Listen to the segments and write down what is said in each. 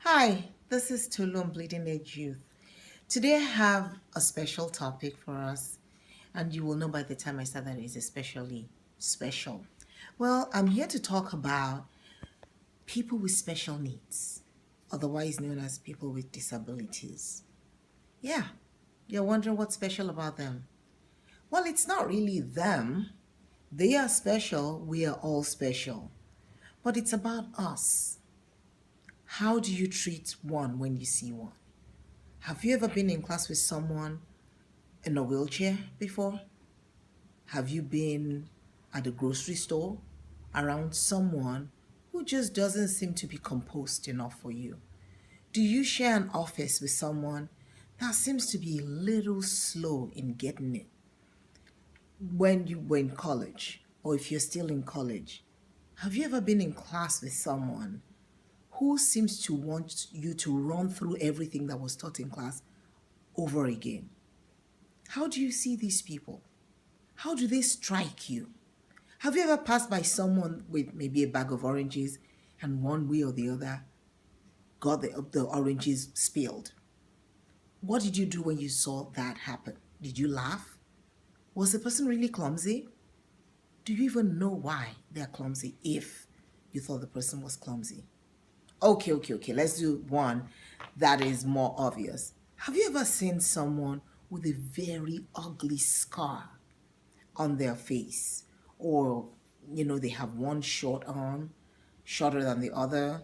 Hi, this is Tulum Bleeding Edge Youth. Today I have a special topic for us, and you will know by the time I start that it's especially special. Well, I'm here to talk about people with special needs, otherwise known as people with disabilities. Yeah, you're wondering what's special about them. Well, it's not really them. They are special, we are all special. But it's about us. How do you treat one when you see one? Have you ever been in class with someone in a wheelchair before? Have you been at a grocery store around someone who just doesn't seem to be composed enough for you? Do you share an office with someone that seems to be a little slow in getting it when you were in college or if you're still in college? Have you ever been in class with someone who seems to want you to run through everything that was taught in class over again? How do you see these people? How do they strike you? Have you ever passed by someone with maybe a bag of oranges and one way or the other got the oranges spilled? What did you do when you saw that happen? Did you laugh? Was the person really clumsy? Do you even know why they're clumsy if you thought the person was clumsy? Okay. Let's do one that is more obvious. Have you ever seen someone with a very ugly scar on their face? Or, they have one short arm, shorter than the other,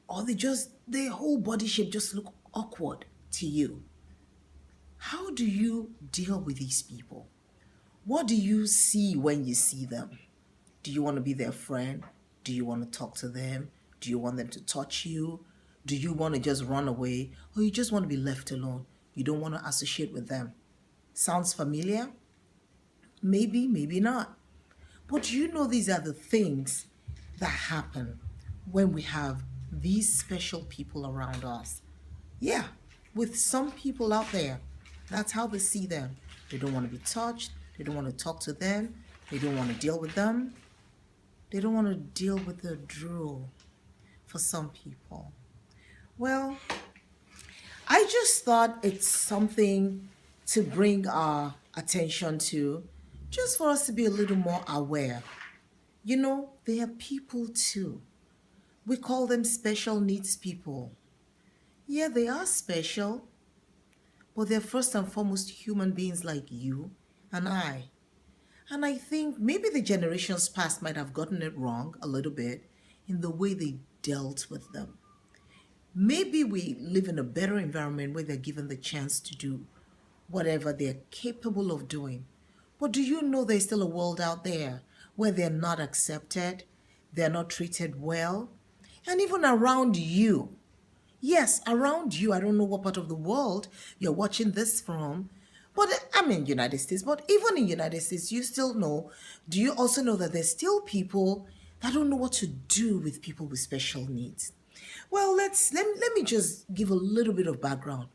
or their whole body shape just look awkward to you. How do you deal with these people? What do you see when you see them? Do you want to be their friend? Do you want to talk to them? Do you want them to touch you? Do you want to just run away? Or you just want to be left alone? You don't want to associate with them? Sounds familiar? Maybe, maybe not. But you know, these are the things that happen when we have these special people around us. Yeah, with some people out there, that's how they see them. They don't want to be touched. They don't want to talk to them. They don't want to deal with them. They don't want to deal with the drool for some people. Well, I just thought it's something to bring our attention to, just for us to be a little more aware. They are people too. We call them special needs people. Yeah, they are special, but they're first and foremost human beings like you and I. And I think maybe the generations past might have gotten it wrong a little bit in the way they dealt with them. Maybe we live in a better environment where they're given the chance to do whatever they're capable of doing. But do you know there's still a world out there where they're not accepted, they're not treated well, and even around you? Yes, around you. I don't know what part of the world you're watching this from, but I'm in United States. But even in United States, you still know. Do you also know that there's still people that don't know what to do with people with special needs? Well, let me just give a little bit of background.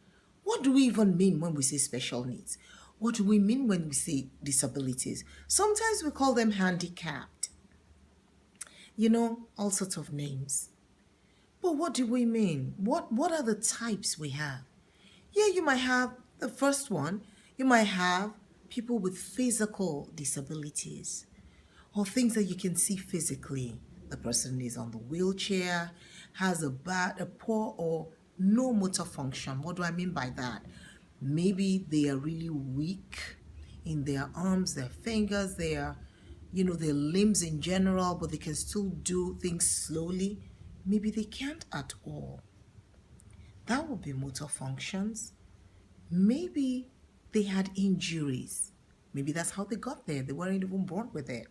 What do we even mean when we say special needs? What do we mean when we say disabilities? Sometimes we call them handicapped. All sorts of names. But what do we mean? What are the types we have? Yeah, you might have the first one. You might have people with physical disabilities or things that you can see physically. The person is on the wheelchair, has a poor or no motor function. What do I mean by that? Maybe they are really weak in their arms, their fingers, their limbs in general, but they can still do things slowly. Maybe they can't at all. That would be motor functions. Maybe they had injuries. Maybe that's how they got there. They weren't even born with it.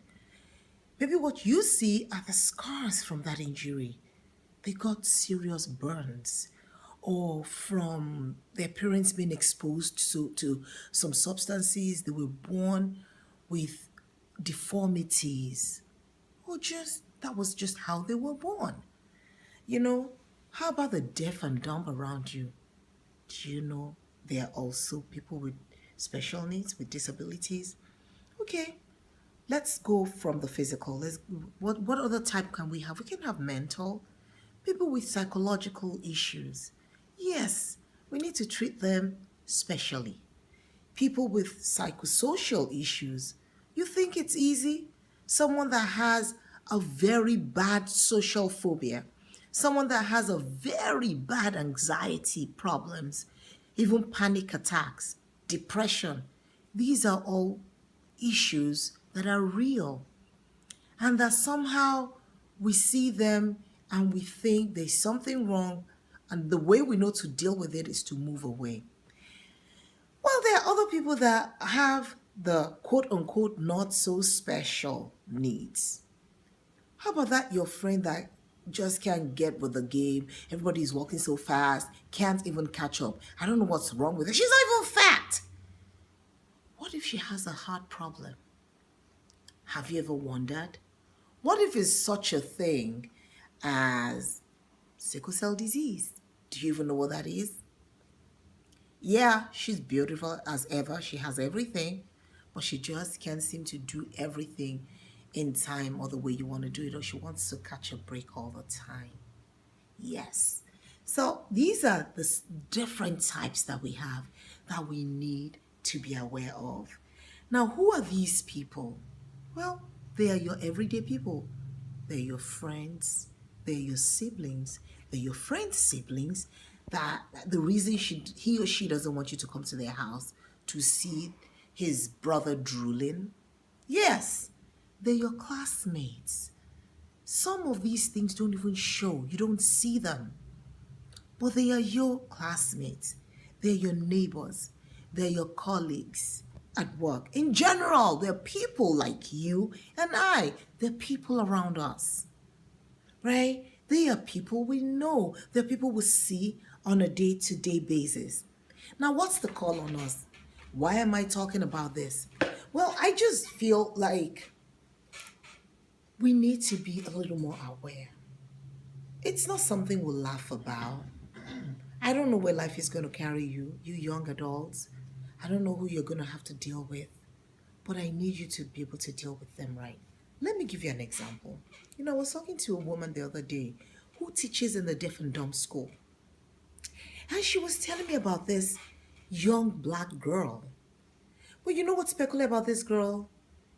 Maybe what you see are the scars from that injury. They got serious burns or from their parents being exposed to some substances. They were born with deformities or just that was just how they were born. You know, how about the deaf and dumb around you? Do you know they are also people with special needs, with disabilities? Okay, let's go from the physical. What other type can we have? We can have mental. People with psychological issues. Yes, we need to treat them specially. People with psychosocial issues. You think it's easy? Someone that has a very bad social phobia, someone that has a very bad anxiety problems, even panic attacks, depression. These are all issues that are real and that somehow we see them and we think there's something wrong, and the way we know to deal with it is to move away. Well, there are other people that have the quote unquote not so special needs. How about that? Your friend that just can't get with the game, everybody's walking so fast, can't even catch up. I don't know what's wrong with her. She's not even fat. What if she has a heart problem? Have you ever wondered? What if it's such a thing as sickle cell disease? Do you even know what that is? Yeah, she's beautiful as ever. She has everything, but she just can't seem to do everything in time or the way you want to do it, or she wants to catch a break all the time. Yes. So these are the different types that we have that we need to be aware of. Now, who are these people? Well, they are your everyday people. They're your friends. They're your siblings. They're your friends' siblings. That the reason he or she doesn't want you to come to their house to see his brother drooling. Yes, they're your classmates. Some of these things don't even show. You don't see them. But they are your classmates. They're your neighbors. They're your colleagues at work. In general, they're people like you and I. They're people around us, right? They are people we know. They're people we see on a day-to-day basis. Now, what's the call on us? Why am I talking about this? Well, I just feel like we need to be a little more aware. It's not something we'll laugh about. I don't know where life is going to carry you, you young adults. I don't know who you're going to have to deal with, but I need you to be able to deal with them right. Let me give you an example. I was talking to a woman the other day who teaches in the deaf and dumb school, and she was telling me about this young black girl. But you know what's peculiar about this girl?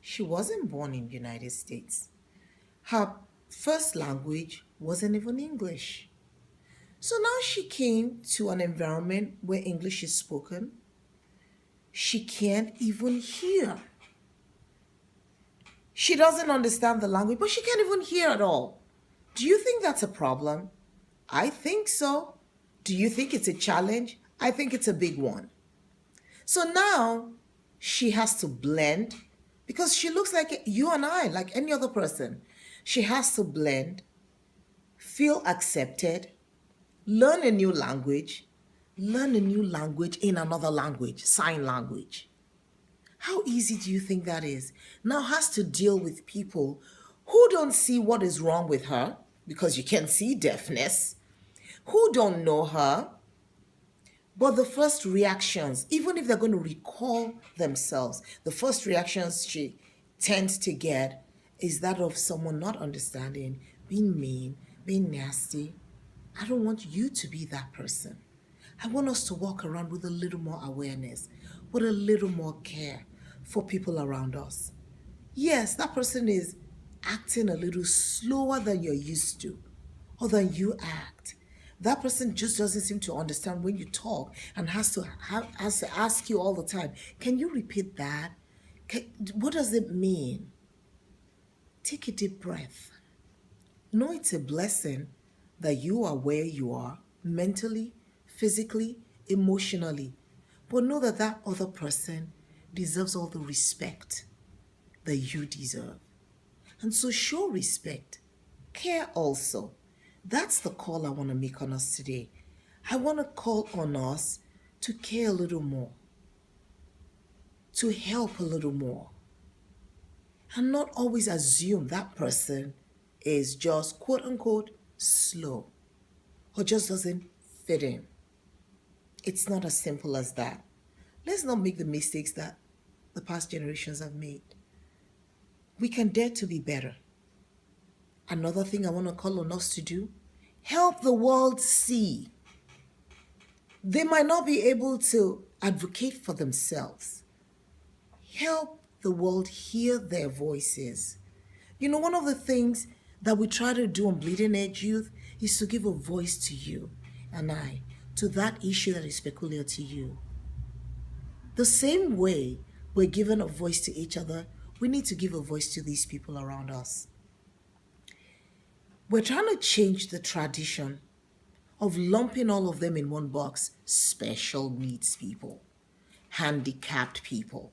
She wasn't born in the United States. Her first language wasn't even English. So now she came to an environment where English is spoken. She can't even hear. She doesn't understand the language, but she can't even hear at all. Do you think that's a problem? I think so. Do you think it's a challenge? I think it's a big one. So now she has to blend because she looks like you and I, like any other person. She has to blend, feel accepted, learn a new language in another language, sign language. How easy do you think that is? Now has to deal with people who don't see what is wrong with her because you can see deafness, who don't know her, but the first reactions, even if they're going to recall themselves, the first reactions she tends to get is that of someone not understanding, being mean, being nasty. I don't want you to be that person. I want us to walk around with a little more awareness, with a little more care for people around us. Yes, that person is acting a little slower than you're used to or than you act. That person just doesn't seem to understand when you talk and has to ask you all the time, can you repeat that? What does it mean? Take a deep breath. Know it's a blessing that you are where you are mentally, physically, emotionally. But know that that other person deserves all the respect that you deserve. And so show respect, care also. That's the call I want to make on us today. I want to call on us to care a little more, to help a little more, and not always assume that person is just quote unquote slow or just doesn't fit in. It's not as simple as that. Let's not make the mistakes that the past generations have made. We can dare to be better. Another thing I want to call on us to do Help the world see. They might not be able to advocate for themselves. Help the world hear their voices. You know, one of the things that we try to do on Bleeding Edge Youth is to give a voice to you and I, to that issue that is peculiar to you. The same way we're given a voice to each other, we need to give a voice to these people around us. We're trying to change the tradition of lumping all of them in one box: special needs people, handicapped people,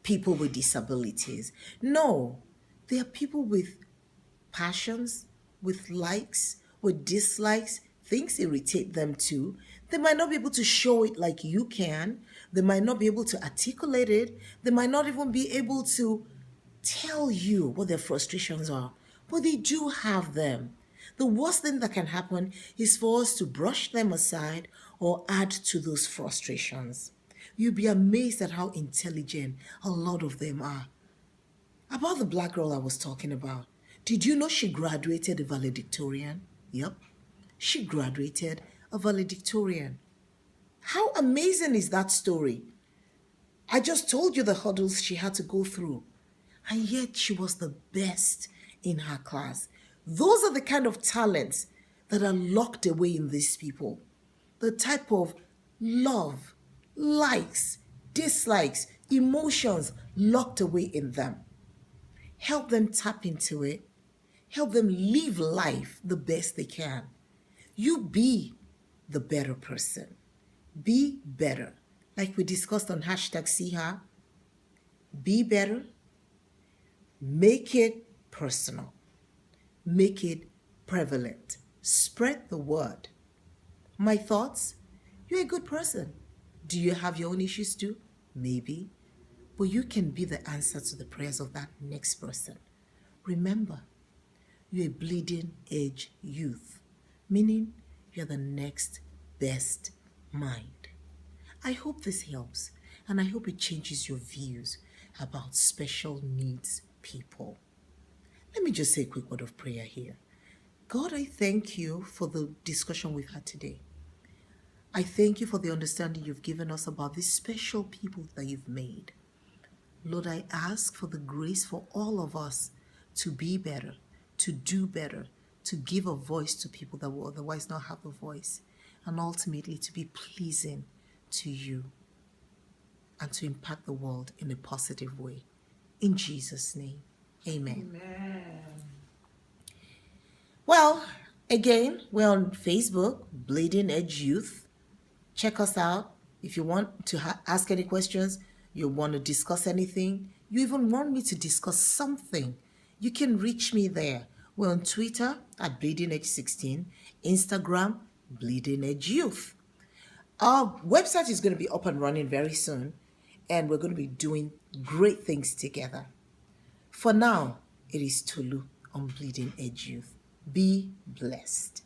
people with disabilities. No, they are people with passions, with likes, with dislikes. Things irritate them too. They might not be able to show it like you can. They might not be able to articulate it. They might not even be able to tell you what their frustrations are, but they do have them. The worst thing that can happen is for us to brush them aside or add to those frustrations. You'll be amazed at how intelligent a lot of them are. About the black girl I was talking about, did you know she graduated a valedictorian? Yep, she graduated a valedictorian. How amazing is that story? I just told you the hurdles she had to go through, and yet she was the best in her class. Those are the kind of talents that are locked away in these people. The type of love, likes, dislikes, emotions locked away in them. Help them tap into it. Help them live life the best they can. You be the better person. Be better. Like we discussed on hashtag See Her. Be better. Make it personal. Make it prevalent. Spread the word. My thoughts? You're a good person. Do you have your own issues too? Maybe. But you can be the answer to the prayers of that next person. Remember, you're a bleeding edge youth, meaning you're the next best mind. I hope this helps, and I hope it changes your views about special needs people. Let me just say a quick word of prayer here. God, I thank you for the discussion we've had today. I thank you for the understanding you've given us about these special people that you've made. Lord, I ask for the grace for all of us to be better, to do better, to give a voice to people that will otherwise not have a voice, and ultimately to be pleasing to you and to impact the world in a positive way. In Jesus' name, amen. Amen. Well, again, we're on Facebook, Bleeding Edge Youth. Check us out. If you want to ask any questions, you want to discuss anything, you even want me to discuss something, you can reach me there. We're on Twitter at Bleeding Edge 16, Instagram, Bleeding Edge Youth. Our website is going to be up and running very soon, and we're going to be doing great things together. For now, it is Tolu on Bleeding Edge Youth. Be blessed.